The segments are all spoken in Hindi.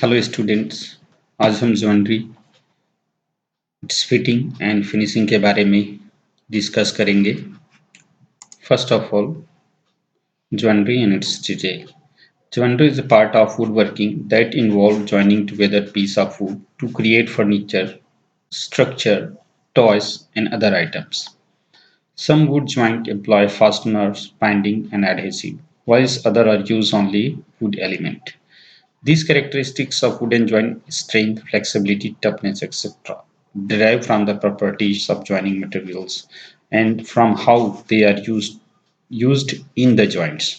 Hello students. आज हम jewellery it's fitting and finishing के बारे में डिस्कस करेंगे। First of all, jewellery and it's detail. Jewelry is a part of woodworking that involves joining together piece of wood to create furniture, structure, toys, and other items. Some wood joints employ fasteners, binding, and adhesive, whilst others are used only wood element. These characteristics of wooden joint, strength, flexibility, toughness, etc., derive from the properties of joining materials and from how they are used in the joints.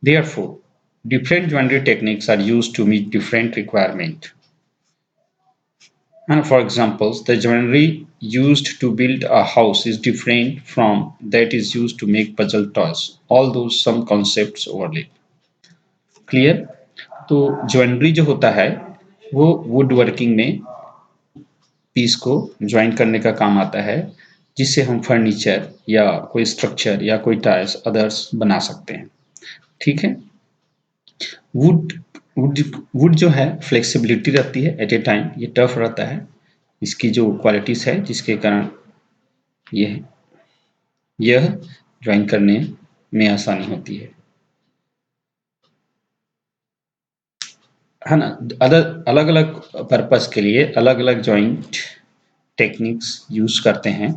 Therefore, different joinery techniques are used to meet different requirements. And for example, the joinery used to build a house is different from that is used to make puzzle toys, although some concepts overlap. Clear? तो ज्वेलरी जो होता है वो वुड वर्किंग में पीस को ज्वाइन करने का काम आता है, जिससे हम फर्नीचर या कोई स्ट्रक्चर या कोई टाइल्स अदर्स बना सकते हैं। ठीक है। वुड वुड वुड जो है फ्लेक्सिबिलिटी रहती है एट ए टाइम, ये टफ रहता है। इसकी जो क्वालिटीज है जिसके कारण यह ज्वाइन करने में आसानी होती है ना। अलग अलग पर्पस के लिए अलग अलग जॉइंट टेक्निक्स यूज करते हैं।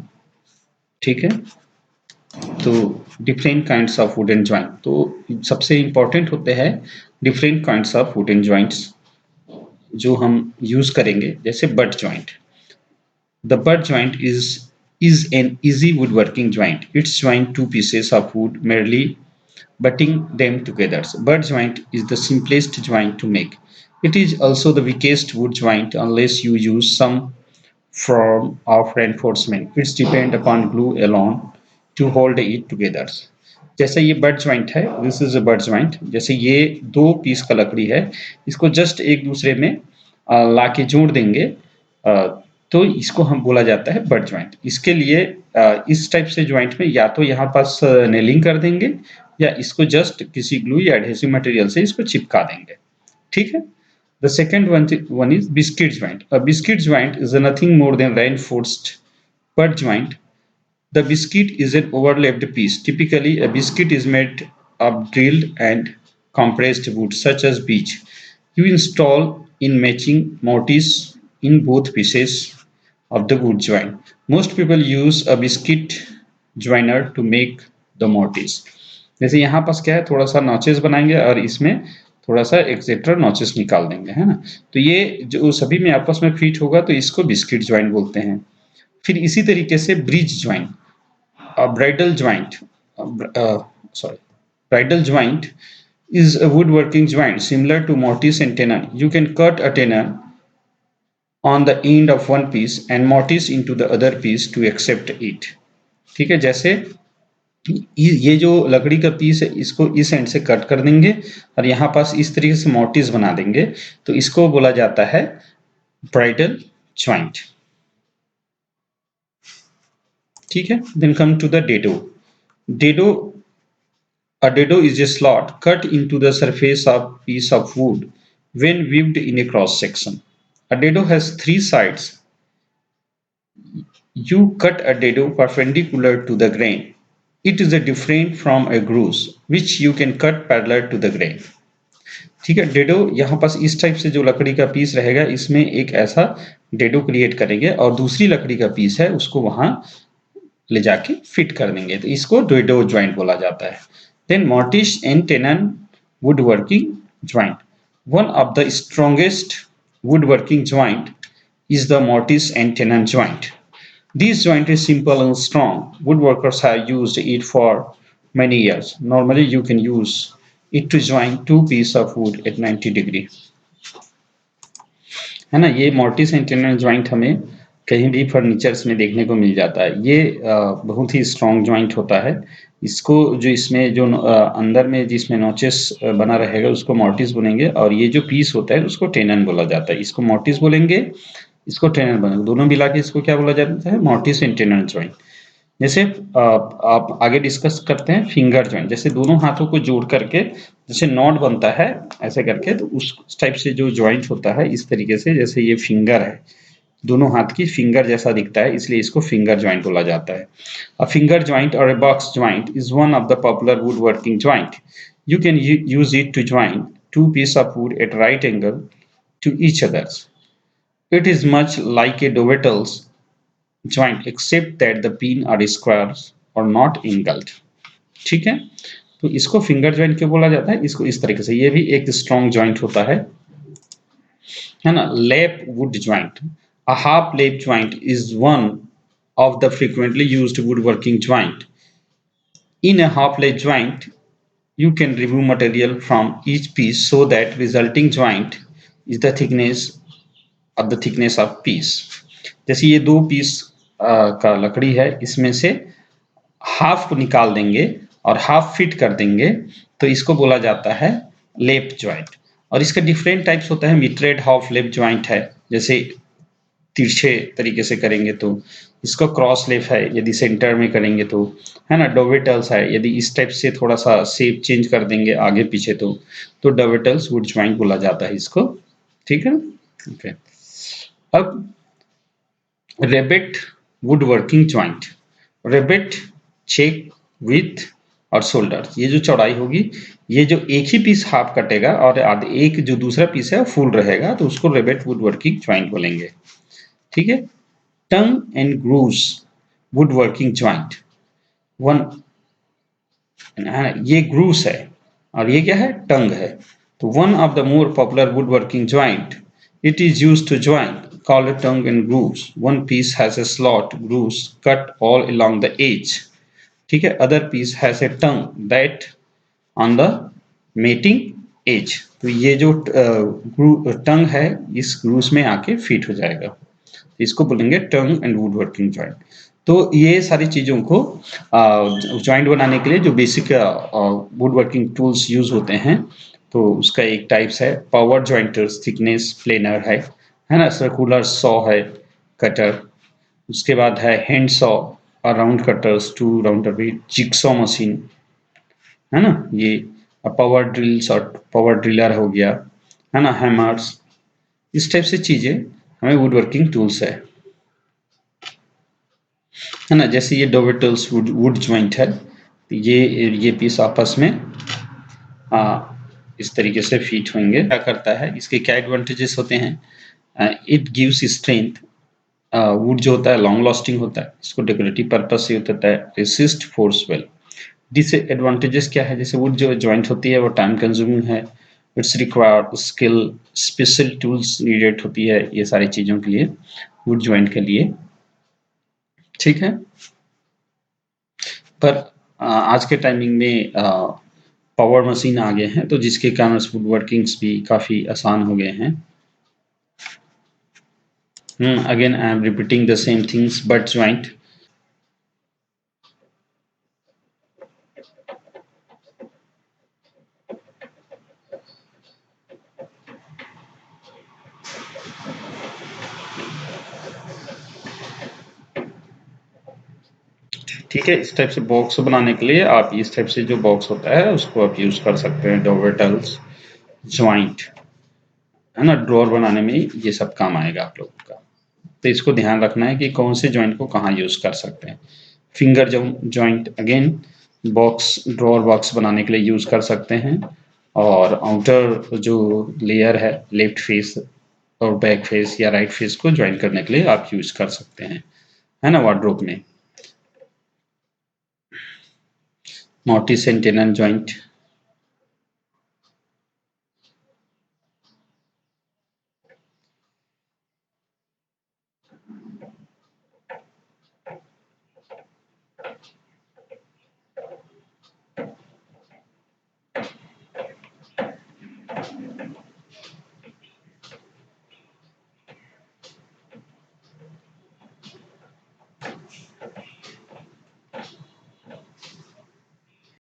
ठीक है। तो different kinds of wooden joint, तो सबसे इंपॉर्टेंट होते हैं different kinds of wooden joints जो हम यूज करेंगे, जैसे butt joint. The butt joint is an easy woodworking joint. It's joined two pieces of wood merely butting them together. Butt joint is the simplest joint to make. It is also the weakest wood joint unless you use some form of reinforcement. It's depend upon glue alone to hold it together. जैसे ये बट ज्वाइंट है, this is a but joint. जैसे ये दो पीस का लकड़ी है, इसको जस्ट एक दूसरे में लाके जोड़ देंगे, तो इसको हम बोला जाता है बट ज्वाइंट। इसके लिए इस टाइप से ज्वाइंट में या तो यहाँ पास नेलिंग कर देंगे या इसको जस्ट किसी ग्लू या एडहेसिव मटेरियल से इसको चिपका देंगे। ठीक है। The second one is biscuit joint. A biscuit joint is nothing more than reinforced butt joint. The biscuit is an overlapped piece. Typically, a biscuit is made of drilled and compressed wood, such as beech. You install in matching mortise in both pieces of the wood joint. Most people use a biscuit joiner to make the mortise. जैसे यहाँ पास क्या है, थोड़ा सा नॉचेस बनाएंगे और इसमें थोड़ा सा एक्सेट्रा नॉचेस निकाल देंगे, है ना। तो ये जो सभी में आपस में फिट होगा तो इसको बिस्किट ज्वाइंट बोलते हैं। फिर इसी तरीके से bridge joint, bridal joint, bridal joint is a woodworking joint similar to mortise and tenon. You can cut a tenon on the end of one piece and mortise into the other piece to accept it. ठीक है। जैसे ये जो लकड़ी का पीस है इसको इस एंड से कट कर देंगे और यहाँ पास इस तरीके से मोटिस बना देंगे, तो इसको बोला जाता है ब्राइडल ज्वाइंट। ठीक है। Then come to the dado. A dado is a slot cut into the surface of piece of wood when weaved in a cross section. A dado has three sides. You cut a dado perpendicular to the grain. It is different from a groove which you can cut parallel to the grain. ठीक है। डेडो यहाँ पास इस टाइप से जो लकड़ी का पीस रहेगा इसमें एक ऐसा डेडो क्रिएट करेंगे और दूसरी लकड़ी का पीस है उसको वहां ले जाके फिट कर देंगे, तो इसको डेडो ज्वाइंट बोला जाता है। Then mortise and tenon woodworking joint. One of the strongest woodworking joint is the mortise and tenon joint. This joint is simple and strong. Woodworkers have used it for many years. Normally, you can use it to join two pieces of wood at 90 degree. है ना। ये mortise and tenon joint हमें कहीं भी फर्नीचर्स में देखने को मिल जाता है। ये बहुत ही स्ट्रॉन्ग ज्वाइंट होता है। इसको जो इसमें जो अंदर में जिसमें नोचेस बना रहेगा उसको मोर्टिस बोलेंगे और ये जो पीस होता है उसको टेनन बोला जाता है। इसको मोर्टिस बोलेंगे, इसको टेनन बोलेंगे, दोनों मिला के इसको क्या बोला जाता है, मोर्टिस एंड टेनन ज्वाइंट। जैसे आप आगे डिस्कस करते हैं फिंगर जॉइंट, जैसे दोनों हाथों को जोड़ करके जैसे नॉट बनता है ऐसे करके, तो उस टाइप से जो जॉइंट होता है इस तरीके से, जैसे ये फिंगर है, दोनों हाथ की फिंगर जैसा दिखता है, इसलिए इसको फिंगर जॉइंट बोला जाता है। अ फिंगर जॉइंट और a box joint is one of the popular woodworking joint. You can use it to join two pieces of wood at right angle to each other. It is much like a dovetail's joint except that the pin are squares or not angled. ठीक है, तो इसको फिंगर जॉइंट क्यों बोला जाता है, इसको इस तरीके से, ये भी एक स्ट्रॉन्ग जॉइंट होता है ना। Lap would joint, a half lap joint is one of the frequently used woodworking joint. In a half-lap joint, you can remove material from each piece so that resulting joint is the thickness of piece. जैसे ये दो पीस का लकड़ी है, इसमें से हाफ को निकाल देंगे और हाफ फिट कर देंगे, तो इसको बोला जाता है लेप ज्वाइंट। और इसका डिफरेंट टाइप्स होता है, मिट्रेड हाफ लेप ज्वाइंट है, जैसे तिरछे तरीके से करेंगे तो इसको क्रॉस लेप है, यदि सेंटर में करेंगे तो, है ना। डोवेटल्स है, यदि इस टाइप से थोड़ा सा शेप चेंज कर देंगे आगे पीछे तो डोवेटल्स वुड ज्वाइंट बोला जाता है इसको, ठीक है। ओके, अब rebate wood working joint. Rebate check with और शोल्डर, ये जो चौड़ाई होगी, ये जो एक ही पीस हाफ कटेगा और आधे एक जो दूसरा पीस है फुल रहेगा, तो उसको रेबेट वुड वर्किंग ज्वाइंट बोलेंगे, ठीक है। Tongue and grooves woodworking joint, one, ये ग्रूव्स है और ये क्या है, टंग है। तो one of the more popular woodworking joint, it is used to join, called tongue and grooves. One piece has a slot grooves cut all along the edge, ठीक है। other piece has a tongue that on the mating edge, तो ये जो टंग है इस ग्रूव्स में आके फिट हो जाएगा, इसको बोलेंगे tongue and would working joint. तो ये सारी चीजों को जॉइंट बनाने के लिए जो basic would working tools use होते हैं, तो उसका एक टाइप्स है पावर जॉइंटर्स, थिकनेस प्लेनर है ना, सर्कुलर सॉ है, कटर, उसके बाद है hand saw, round cutters, two rounder भी, जिक्सॉ मशीन, है ना, ये पावर ड्रिल्स और पावर ड्रिलर हो गया, है ना, हैमर्स, इस टाइप से चीजें हमें वुड वर्किंग टूल्स है ना। जैसे ये डोवेटल्स वुड ज्वाइंट है, तो ये पीस आपस में इस तरीके से फिट होंगे। क्या करता है, इसके क्या एडवांटेजेस होते हैं, इट गिव्स स्ट्रेंथ, वुड जो होता है लॉन्ग लास्टिंग होता है, इसको डेकोरेटिव पर्पस से होता है, रेसिस्ट फोर्स वेल। डिसएडवांटेजेस क्या है, जैसे वुड जो ज्वाइंट होती है वो टाइम कंज्यूमिंग है, it's required skill, special tools needed होती है ये सारी चीजों के लिए, वुड ज्वाइंट के लिए, ठीक है। पर आज के टाइमिंग में पावर मशीन आ गए हैं, तो जिसके कारण वुड वर्किंग्स भी काफी आसान हो गए हैं। Again I am repeating the same things but joint. ठीक है, इस टाइप से बॉक्स बनाने के लिए आप इस टाइप से जो बॉक्स होता है उसको आप यूज कर सकते हैं, डोवेटल्स ज्वाइंट, है ना, ड्रॉर बनाने में ये सब काम आएगा आप लोगों का। तो इसको ध्यान रखना है कि कौन से ज्वाइंट को कहाँ यूज कर सकते हैं। Finger joint again box, drawer box बनाने के लिए यूज कर सकते हैं, और आउटर जो लेयर है लेफ्ट फेस और बैक फेस या राइट फेस को ज्वाइन करने के लिए आप यूज कर सकते हैं, है ना, वार्डरोब में। Mortis and tenon joint,